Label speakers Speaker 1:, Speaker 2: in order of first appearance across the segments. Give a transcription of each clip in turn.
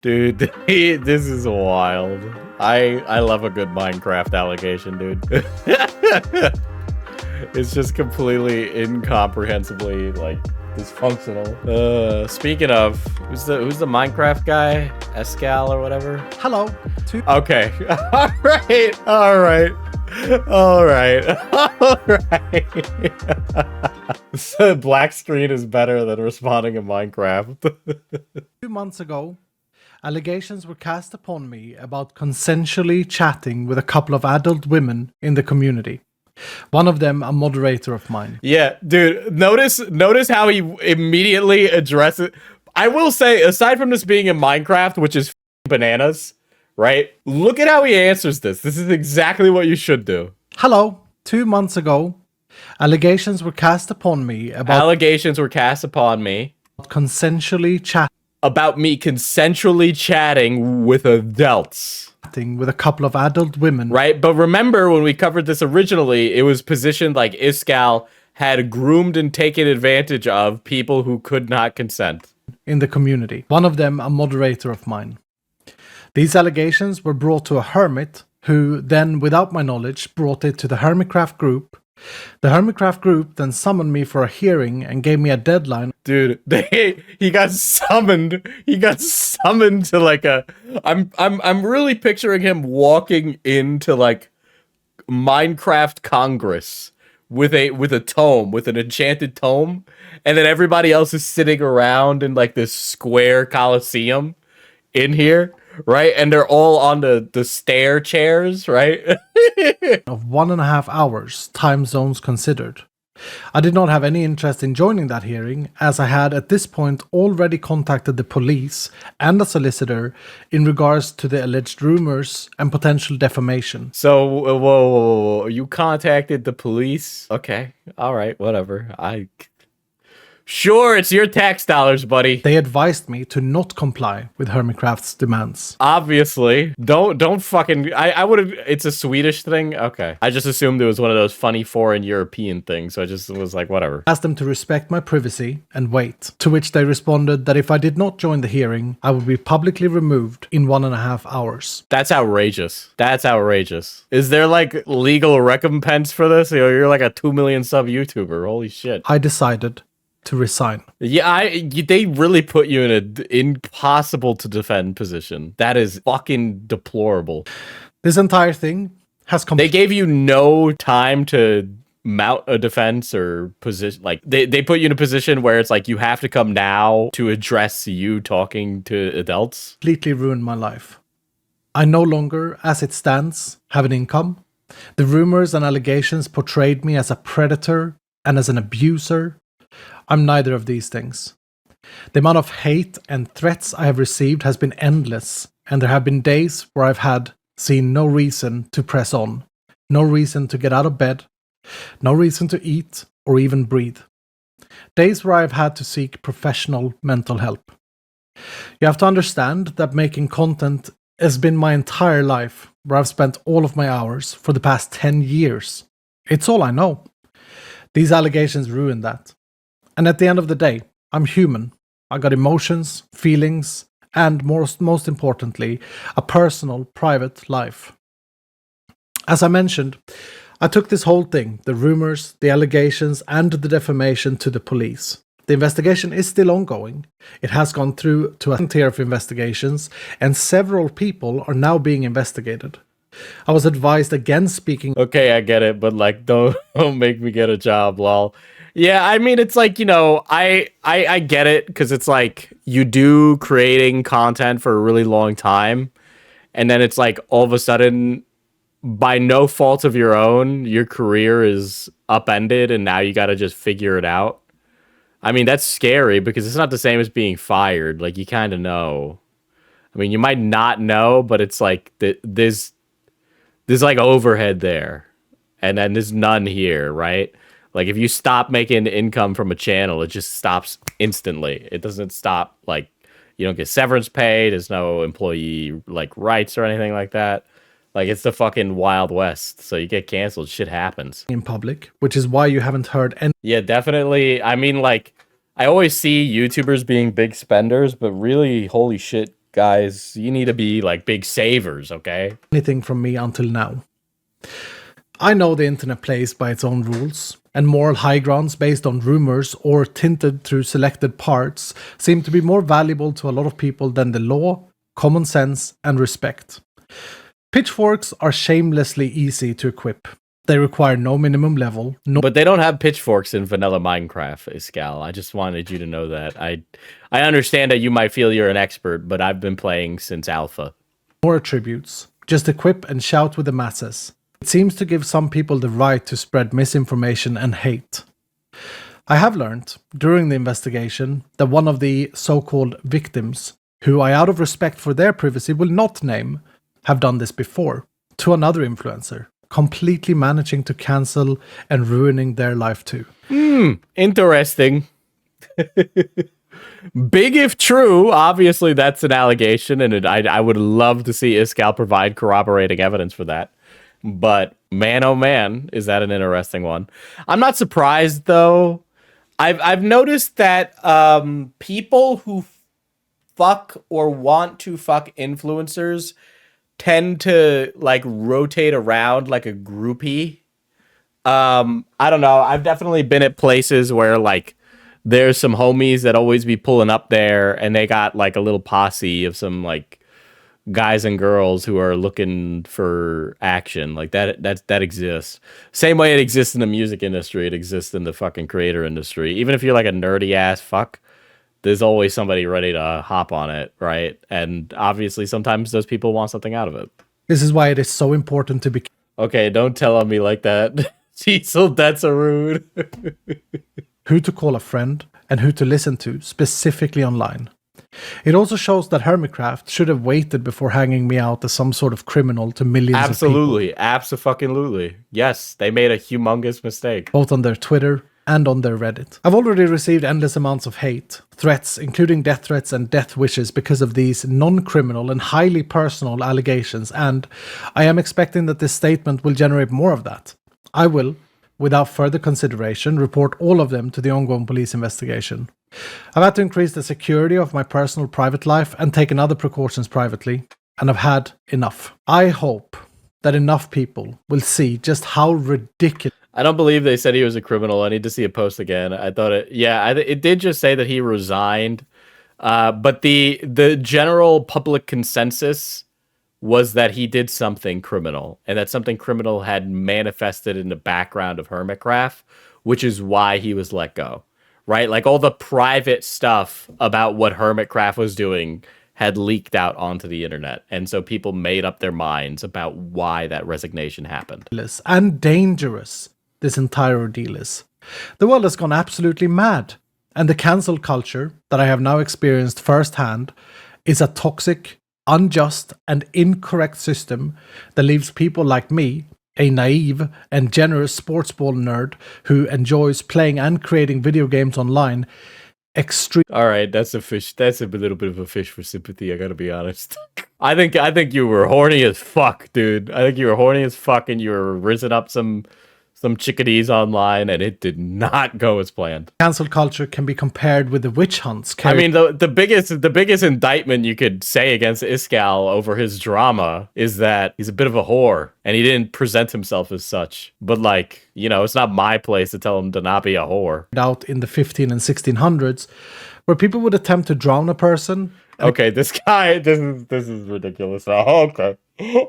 Speaker 1: Dude, this is wild. I love a good Minecraft allegation, dude. It's just completely incomprehensibly like dysfunctional. Speaking of, who's the Minecraft guy? Escal or whatever?
Speaker 2: Hello.
Speaker 1: Okay. Alright. Alright. Alright. So black screen is better than responding in Minecraft.
Speaker 2: 2 months ago, allegations were cast upon me about consensually chatting with a couple of adult women in the community. One of them a moderator of mine.
Speaker 1: Yeah, dude, notice how he immediately addresses. I will say, aside from this being in Minecraft, which is bananas, right? Look at how he answers this. This is exactly what you should do.
Speaker 2: Hello. 2 months ago, allegations were cast upon me about consensually
Speaker 1: about me consensually chatting with adults.
Speaker 2: with a couple of adult women.
Speaker 1: Right, but remember when we covered this originally, it was positioned like Iskall had groomed and taken advantage of people who could not consent.
Speaker 2: In the community. One of them a moderator of mine. These allegations were brought to a hermit who then, without my knowledge, brought it to the Hermitcraft group. The Hermitcraft group then summoned me for a hearing and gave me a deadline.
Speaker 1: Dude, he got summoned. He got summoned to like a. I'm really picturing him walking into like Minecraft Congress with a tome, with an enchanted tome, and then everybody else is sitting around in like this square coliseum in here, right? And they're all on the stair chairs, right?
Speaker 2: Of 1.5 hours, time zones considered. I did not have any interest in joining that hearing, as I had at this point already contacted the police and a solicitor in regards to the alleged rumors and potential defamation.
Speaker 1: So, whoa, you contacted the police? Okay, all right, whatever. Sure, it's your tax dollars, buddy.
Speaker 2: They advised me to not comply with Hermitcraft's demands.
Speaker 1: Obviously. Don't fucking... I would have... It's a Swedish thing? Okay. I just assumed it was one of those funny foreign European things, so I just was like, whatever.
Speaker 2: Asked them to respect my privacy and wait, to which they responded that if I did not join the hearing, I would be publicly removed in 1.5 hours.
Speaker 1: That's outrageous. That's outrageous. Is there like legal recompense for this? You're like a 2 million sub YouTuber. Holy shit.
Speaker 2: I decided to resign.
Speaker 1: Yeah, they really put you in an impossible to defend position. That is fucking deplorable.
Speaker 2: This entire thing has come.
Speaker 1: They gave you no time to mount a defense or position. Like they put you in a position where it's like you have to come now to address you talking to adults.
Speaker 2: Completely ruined my life. I no longer, as it stands, have an income. The rumors and allegations portrayed me as a predator and as an abuser. I'm neither of these things. The amount of hate and threats I have received has been endless, and there have been days where I've seen no reason to press on, no reason to get out of bed, no reason to eat or even breathe. Days where I've had to seek professional mental help. You have to understand that making content has been my entire life, where I've spent all of my hours for the past 10 years. It's all I know. These allegations ruined that. And at the end of the day, I'm human. I got emotions, feelings, and most importantly, a personal, private life. As I mentioned, I took this whole thing, the rumors, the allegations, and the defamation to the police. The investigation is still ongoing. It has gone through to a tier of investigations, and several people are now being investigated. I was advised against speaking.
Speaker 1: Okay, I get it, but like, don't make me get a job, lol. Yeah, I mean, it's like, you know, I get it, because it's like you do creating content for a really long time, and then it's like all of a sudden, by no fault of your own, your career is upended, and now you got to just figure it out. I mean, that's scary, because it's not the same as being fired. Like, you kind of know. I mean, you might not know, but it's like there's like overhead there, and then there's none here, right? Like, if you stop making income from a channel, it just stops instantly. It doesn't stop, like, you don't get severance pay. There's no employee, like, rights or anything like that. Like, it's the fucking Wild West. So you get canceled, shit happens.
Speaker 2: In public, which is why you haven't heard any.
Speaker 1: Yeah, definitely. I mean, like, I always see YouTubers being big spenders, but really, holy shit, Guys, you need to be like big savers, okay?
Speaker 2: Anything from me until now. I know the internet plays by its own rules, and moral high grounds based on rumors or tinted through selected parts seem to be more valuable to a lot of people than the law, common sense, and respect. Pitchforks are shamelessly easy to equip. They require no minimum level, no
Speaker 1: But they don't have pitchforks in vanilla Minecraft, Iscal. I just wanted you to know that. I understand that you might feel you're an expert, but I've been playing since alpha.
Speaker 2: more attributes. Just equip and shout with the masses. It seems to give some people the right to spread misinformation and hate. I have learned, during the investigation, that one of the so-called victims, who I out of respect for their privacy will not name, have done this before, to another influencer, completely managing to cancel and ruining their life too.
Speaker 1: Interesting. Big if true. Obviously, that's an allegation, and I would love to see Iscal provide corroborating evidence for that. But man, oh man, is that an interesting one? I'm not surprised though. I've noticed that people who fuck or want to fuck influencers tend to like rotate around like a groupie. I don't know. I've definitely been at places where like there's some homies that always be pulling up there, and they got like a little posse of some like guys and girls who are looking for action. Like that exists. Same way it exists in the music industry, it exists in the fucking creator industry. Even if you're like a nerdy ass fuck, there's always somebody ready to hop on it, right? And obviously sometimes those people want something out of it.
Speaker 2: This is why it is so important to be
Speaker 1: Okay, don't tell on me like that. Cecil, that's a rude.
Speaker 2: who to call a friend and who to listen to, specifically online. It also shows that Hermitcraft should have waited before hanging me out as some sort of criminal to millions of
Speaker 1: Absolutely. Abso-fucking-lutely. Yes, they made a humongous mistake.
Speaker 2: people, both on their Twitter and on their Reddit. I've already received endless amounts of hate, threats, including death threats and death wishes because of these non-criminal and highly personal allegations, and I am expecting that this statement will generate more of that. I will, without further consideration, report all of them to the ongoing police investigation. I've had to increase the security of my personal private life and taken other precautions privately, and I've had enough. I hope that enough people will see just how ridiculous.
Speaker 1: I don't believe they said he was a criminal. I need to see a post again. I thought it did just say that he resigned. But the general public consensus was that he did something criminal, and that something criminal had manifested in the background of Hermitcraft, which is why he was let go. Right? Like all the private stuff about what Hermitcraft was doing had leaked out onto the internet. And so people made up their minds about why that resignation happened.
Speaker 2: And dangerous this entire ordeal is. The world has gone absolutely mad, and the cancel culture that I have now experienced firsthand is a toxic, unjust, and incorrect system that leaves people like me, a naive and generous sports ball nerd who enjoys playing and creating video games online, extreme.
Speaker 1: All right, that's a fish. That's a little bit of a fish for sympathy. I gotta be honest. I think you were horny as fuck, dude. I think you were horny as fuck, and you were risen up some chickadees online, and it did not go as planned.
Speaker 2: Cancel culture can be compared with the witch hunts.
Speaker 1: I mean, the biggest indictment you could say against Iscal over his drama is that he's a bit of a whore, and he didn't present himself as such. But like, you know, it's not my place to tell him to not be a whore.
Speaker 2: Out in the 15 and 1600s, where people would attempt to drown a person.
Speaker 1: Okay, this is ridiculous. Oh, okay.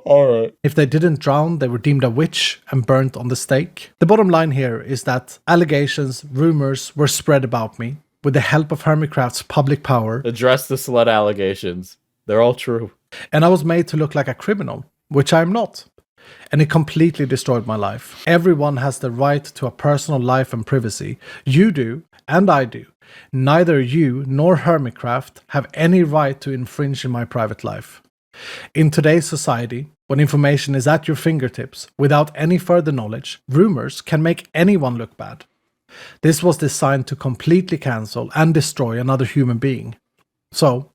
Speaker 1: All right.
Speaker 2: If they didn't drown, they were deemed a witch and burnt on the stake. The bottom line here is that allegations, rumors were spread about me with the help of Hermitcraft's public power.
Speaker 1: Address the slut allegations. They're all true.
Speaker 2: And I was made to look like a criminal, which I'm not. And it completely destroyed my life. Everyone has the right to a personal life and privacy. You do, and I do. Neither you nor Hermitcraft have any right to infringe in my private life. In today's society, when information is at your fingertips without any further knowledge, rumors can make anyone look bad. This was designed to completely cancel and destroy another human being. So,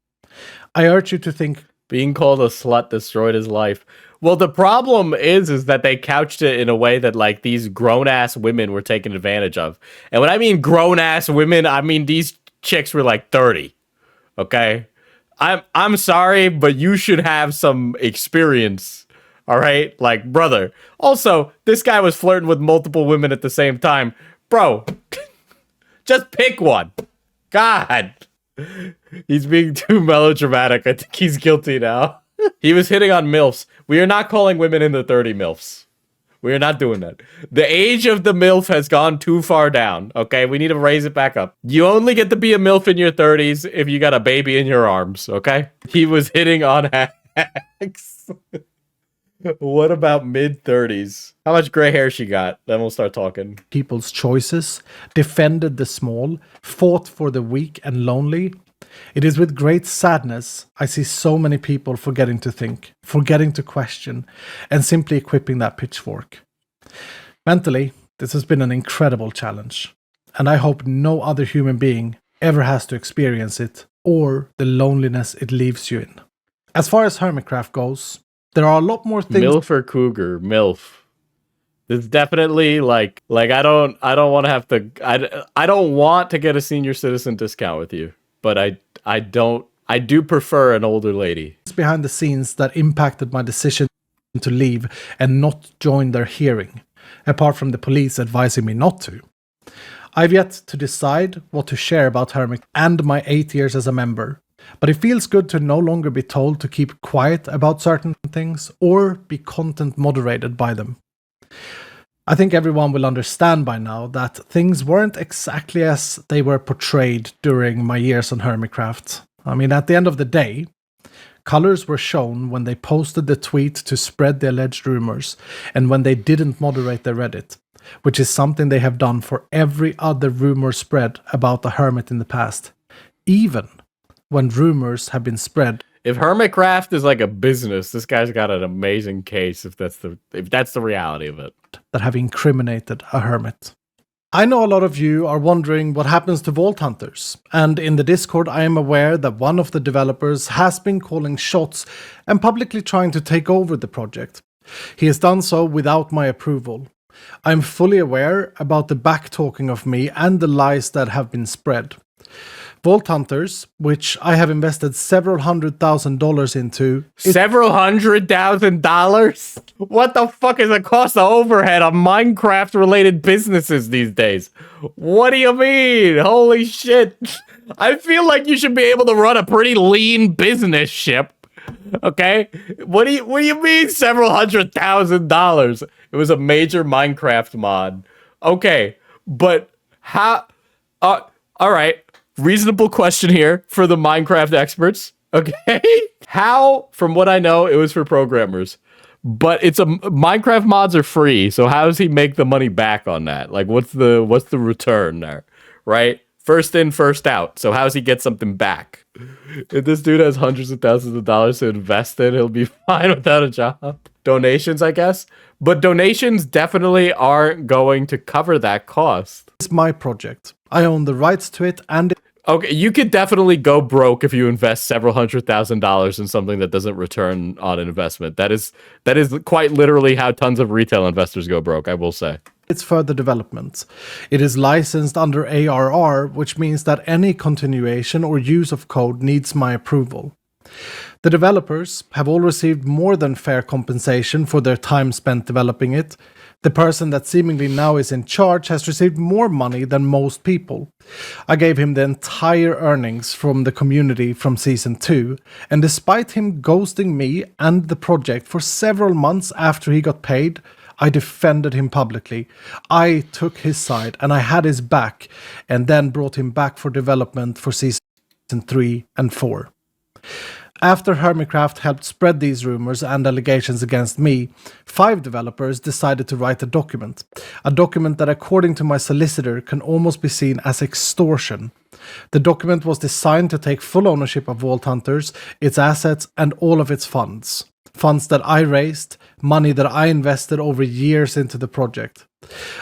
Speaker 2: I urge you to think.
Speaker 1: Being called a slut destroyed his life. Well, the problem is that they couched it in a way that like these grown-ass women were taken advantage of. And when I mean grown-ass women, I mean these chicks were like 30. Okay? I'm sorry, but you should have some experience. All right? Like, brother. Also, this guy was flirting with multiple women at the same time. Bro, just pick one. God. He's being too melodramatic. I think he's guilty now. He was hitting on MILFs. We are not calling women in the 30 MILFs. We are not doing that. The age of the MILF has gone too far down, okay? We need to raise it back up. You only get to be a MILF in your 30s if you got a baby in your arms, okay? He was hitting on hacks. What about mid-30s? How much gray hair she got? Then we'll start talking.
Speaker 2: People's choices, defended the small, fought for the weak and lonely. It is with great sadness I see so many people forgetting to think, forgetting to question, and simply equipping that pitchfork. Mentally, this has been an incredible challenge, and I hope no other human being ever has to experience it or the loneliness it leaves you in. As far as Hermitcraft goes, there are a lot more things.
Speaker 1: MILF or Cougar? MILF. It's definitely like I don't want to have to I don't want to get a senior citizen discount with you, but I do prefer an older lady.
Speaker 2: Behind the scenes that impacted my decision to leave and not join their hearing, apart from the police advising me not to. I've yet to decide what to share about Hermit and my 8 years as a member, but it feels good to no longer be told to keep quiet about certain things or be content moderated by them. I think everyone will understand by now that things weren't exactly as they were portrayed during my years on Hermitcraft. I mean, at the end of the day, colors were shown when they posted the tweet to spread the alleged rumors and when they didn't moderate their Reddit, which is something they have done for every other rumor spread about the Hermit in the past, even when rumors have been spread.
Speaker 1: If Hermitcraft is like a business, this guy's got an amazing case if that's the reality of it.
Speaker 2: That have incriminated a hermit. I know a lot of you are wondering what happens to Vault Hunters, and in the Discord I am aware that one of the developers has been calling shots and publicly trying to take over the project. He has done so without my approval. I am fully aware about the backtalking of me and the lies that have been spread. Vault Hunters, which I have invested several $100,000 into.
Speaker 1: Several $100,000? What the fuck is the cost of overhead on Minecraft-related businesses these days? What do you mean? Holy shit. I feel like you should be able to run a pretty lean business ship. Okay? What do you mean several $100,000? It was a major Minecraft mod. Okay, but how... all right. Reasonable question here for the Minecraft experts. Okay. How, from what I know, it was for programmers. But Minecraft mods are free, so how does he make the money back on that? Like what's the return there? Right? First in, first out. So how does he get something back? If this dude has hundreds of thousands of dollars to invest in, he'll be fine without a job. Donations, I guess. But donations definitely aren't going to cover that cost.
Speaker 2: It's my project. I own the rights to it and...
Speaker 1: Okay, you could definitely go broke if you invest several $100,000 in something that doesn't return on an investment. That is quite literally how tons of retail investors go broke, I will say.
Speaker 2: Its further development. It is licensed under ARR, which means that any continuation or use of code needs my approval. The developers have all received more than fair compensation for their time spent developing it. The person that seemingly now is in charge has received more money than most people. I gave him the entire earnings from the community from Season 2, and despite him ghosting me and the project for several months after he got paid, I defended him publicly. I took his side and I had his back, and then brought him back for development for Season 3 and 4. After Hermitcraft helped spread these rumors and allegations against me, 5 developers decided to write a document that according to my solicitor can almost be seen as extortion. The document was designed to take full ownership of Vault Hunters, its assets and all of its funds. Funds that I raised, money that I invested over years into the project.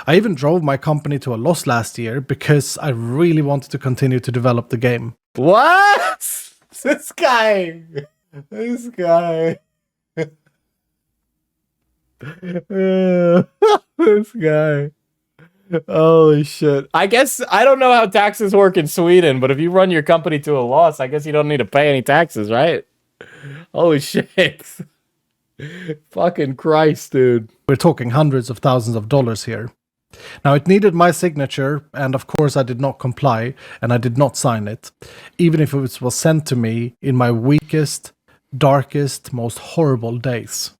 Speaker 2: I even drove my company to a loss last year because I really wanted to continue to develop the game.
Speaker 1: What? This guy. This guy. Holy shit. I guess I don't know how taxes work in Sweden, but if you run your company to a loss, I guess you don't need to pay any taxes, right? Holy shit. Fucking Christ, dude.
Speaker 2: We're talking hundreds of thousands of dollars here. Now, it needed my signature, and of course I did not comply, and I did not sign it, even if it was sent to me in my weakest, darkest, most horrible days.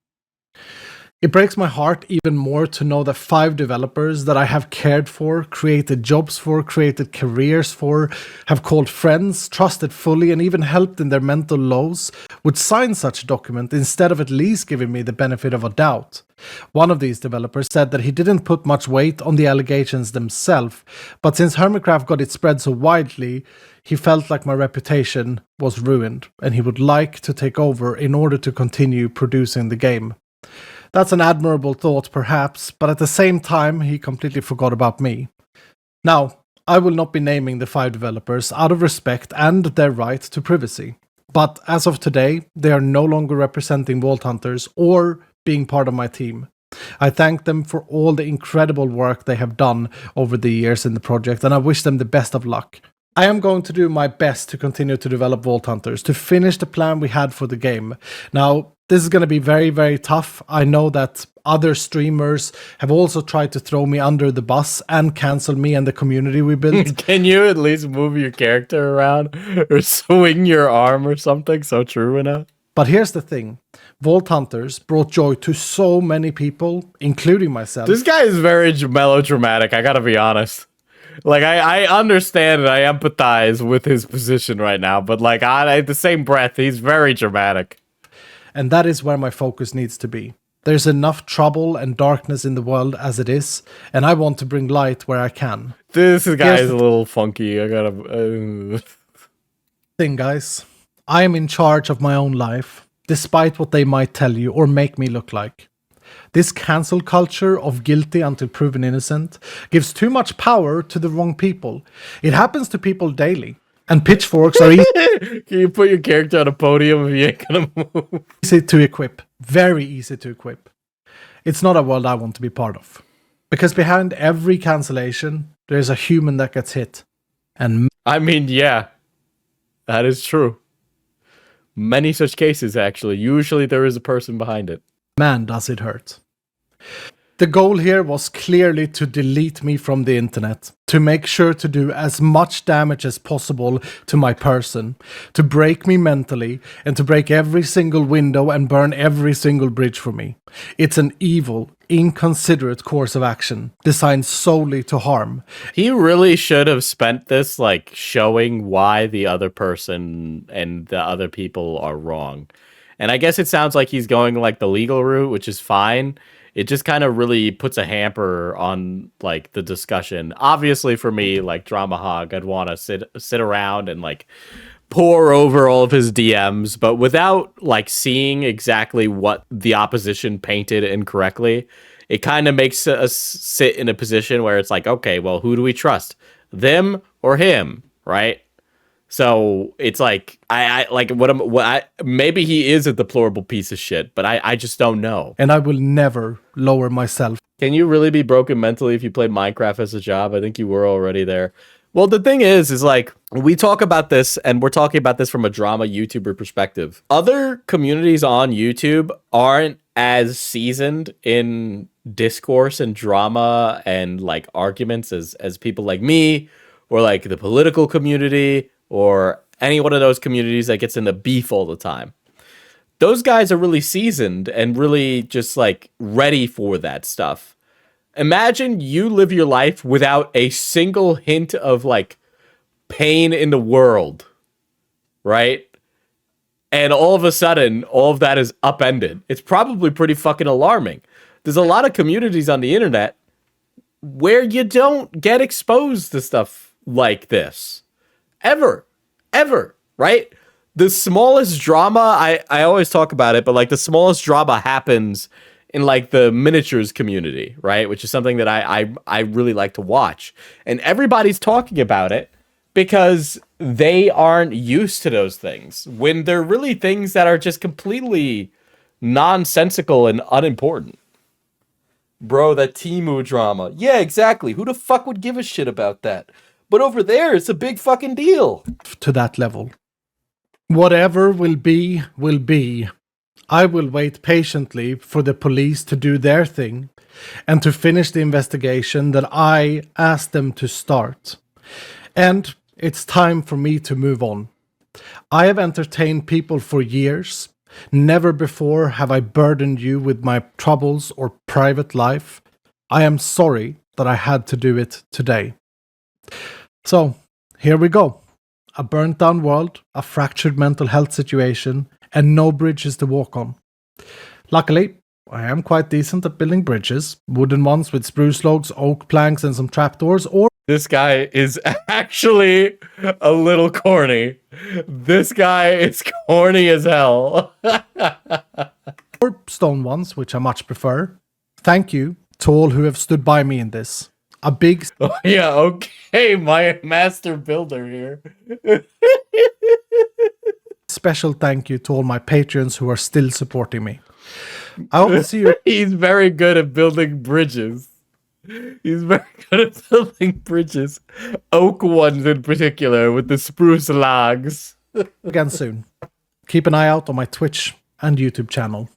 Speaker 2: It breaks my heart even more to know that 5 developers that I have cared for, created jobs for, created careers for, have called friends, trusted fully, and even helped in their mental lows, would sign such a document instead of at least giving me the benefit of a doubt. One of these developers said that he didn't put much weight on the allegations themselves, but since Hermitcraft got it spread so widely, he felt like my reputation was ruined, and he would like to take over in order to continue producing the game. That's an admirable thought, perhaps, but at the same time, he completely forgot about me. Now, I will not be naming the 5 developers out of respect and their right to privacy. But as of today, they are no longer representing Vault Hunters or being part of my team. I thank them for all the incredible work they have done over the years in the project, and I wish them the best of luck. I am going to do my best to continue to develop Vault Hunters, to finish the plan we had for the game. Now, this is going to be very, very tough. I know that other streamers have also tried to throw me under the bus and cancel me and the community we built.
Speaker 1: Can you at least move your character around or swing your arm or something so true enough?
Speaker 2: But here's the thing. Vault Hunters brought joy to so many people, including myself.
Speaker 1: This guy is very melodramatic, I gotta be honest. Like, I understand and I empathize with his position right now, but like, at the same breath, he's very dramatic.
Speaker 2: And that is where my focus needs to be. There's enough trouble and darkness in the world as it is, and I want to bring light where I can.
Speaker 1: This guy is a little funky. I gotta...
Speaker 2: Thing, guys. I am in charge of my own life, despite what they might tell you or make me look like. This cancel culture of guilty until proven innocent gives too much power to the wrong people. It happens to people daily. And pitchforks are
Speaker 1: Can you put your character on a podium if you ain't gonna move?
Speaker 2: easy to equip. Very easy to equip. It's not a world I want to be part of. Because behind every cancellation, there's a human that gets hit. And
Speaker 1: I mean, yeah. That is true. Many such cases, actually. Usually there is a person behind it.
Speaker 2: man, does it hurt. The goal here was clearly to delete me from the internet, to make sure to do as much damage as possible to my person, to break me mentally, and to break every single window and burn every single bridge for me. It's an evil, inconsiderate course of action, designed solely to harm.
Speaker 1: He really should have spent this, like, showing why the other person and the other people are wrong. And I guess it sounds like he's going, like, the legal route, which is fine. It just kind of really puts a hamper on, like, the discussion. Obviously, for me, like, Drama Hog, I'd want to sit around and, like, pour over all of his DMs, but without, like, seeing exactly what the opposition painted incorrectly, it kind of makes us sit in a position where it's like, okay, well, who do we trust? Them or him, right? So it's like maybe he is a deplorable piece of shit, but I just don't know.
Speaker 2: And I will never lower myself.
Speaker 1: Can you really be broken mentally if you played Minecraft as a job? I think you were already there. Well, the thing is like, we talk about this, and we're talking about this from a drama YouTuber perspective. Other communities on YouTube aren't as seasoned in discourse and drama and, like, arguments as people like me, or, like, the political community, or any one of those communities that gets into beef all the time. Those guys are really seasoned and really just, like, ready for that stuff. Imagine you live your life without a single hint of, like, pain in the world, right? And all of a sudden, all of that is upended. It's probably pretty fucking alarming. There's a lot of communities on the internet where you don't get exposed to stuff like this. Ever, right? The smallest drama, I always talk about it, but, like, the smallest drama happens in, like, the miniatures community, right? Which is something that I really like to watch. And everybody's talking about it because they aren't used to those things, when they're really things that are just completely nonsensical and unimportant.
Speaker 3: Bro, that Temu drama. Yeah, exactly. Who the fuck would give a shit about that? But over there, it's a big fucking deal.
Speaker 2: To that level. Whatever will be, will be. I will wait patiently for the police to do their thing and to finish the investigation that I asked them to start. And it's time for me to move on. I have entertained people for years. Never before have I burdened you with my troubles or private life. I am sorry that I had to do it today. So, here we go. A burnt down world, a fractured mental health situation, and no bridges to walk on. Luckily, I am quite decent at building bridges, wooden ones with spruce logs, oak planks, and some trapdoors, or
Speaker 1: This guy is actually a little corny. This guy is corny as hell.
Speaker 2: stone ones, which I much prefer. Thank you to all who have stood by me in this. A big
Speaker 1: Oh, yeah, okay, my master builder here.
Speaker 2: special thank you to all my patrons who are still supporting me. I hope to see you.
Speaker 1: He's very good at building bridges. He's very good at building bridges. Oak ones in particular with the spruce logs.
Speaker 2: Again soon. Keep an eye out on my Twitch and YouTube channel.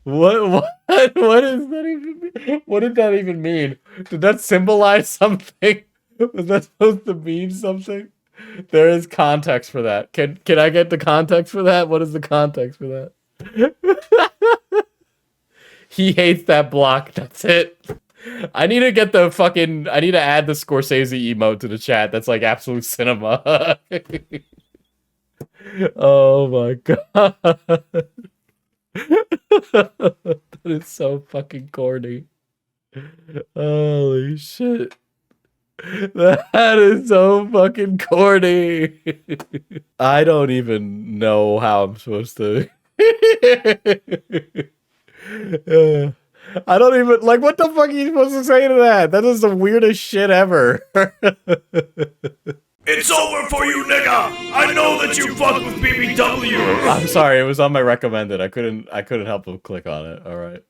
Speaker 1: What does that even mean? What did that even mean? Did that symbolize something? Was that supposed to mean something? There is context for that. Can I get the context for that? What is the context for that? He hates that block. That's it. I need to get the fucking... I need to add the Scorsese emote to the chat. That's like absolute cinema. Oh my god. That is so fucking corny. Holy shit. That is so fucking corny. I don't even know how I'm supposed to. I don't even like what the fuck are you supposed to say to that? That is the weirdest shit ever.
Speaker 4: It's over for you, nigga! I know that you fuck with BBW!
Speaker 1: I'm sorry, it was on my recommended. I couldn't help but click on it. All right.